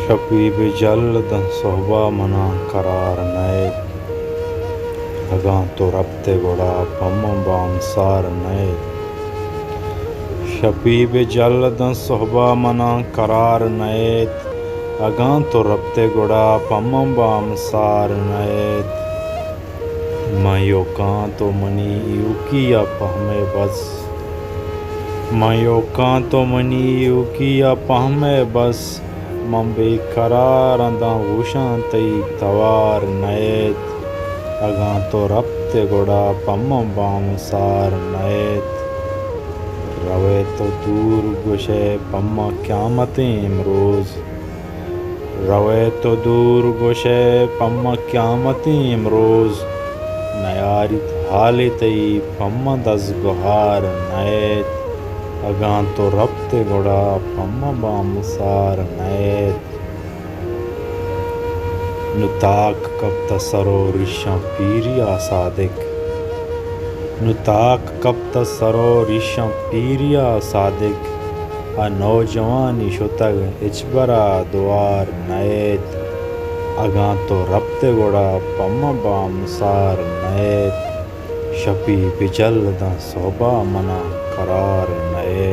शबीब जल्द सोहबा मना करार नए अगां तो रबते गोड़ा पम बाम सार नए शबीब जल्द सोहबा मना करार नए अगां तो रबते गोड़ा पम बाम सार नए मायो कां तो मनी यूकिया पहमे बस मायो कां तो मनी यूकिया पहमे बस मम्बे करारंदा वुशां तई तवार नएत अगां तो रबते गोड़ा पम बाम सार नएत रवे तो दूर गुशे पम्मा क्यामतें इमरोज रवे तो दूर गुशे पम्मा क्यामतें इमरोज नयारित हाले तई पम्मा दस गुहार नएत अगां तो रबते गोड़ा पम्मा बाम सार नएत नुताक कब तसरो रिशां पीरिया सादिक नुताक कब तसरो रिशां पीरिया सादिक आ नौजवानी शुतग इचबरा द्वार नएत अगां तो रबते गोड़ा पम्मा बाम सार नएत शबी बिजल्दा सोबा मना करार नए।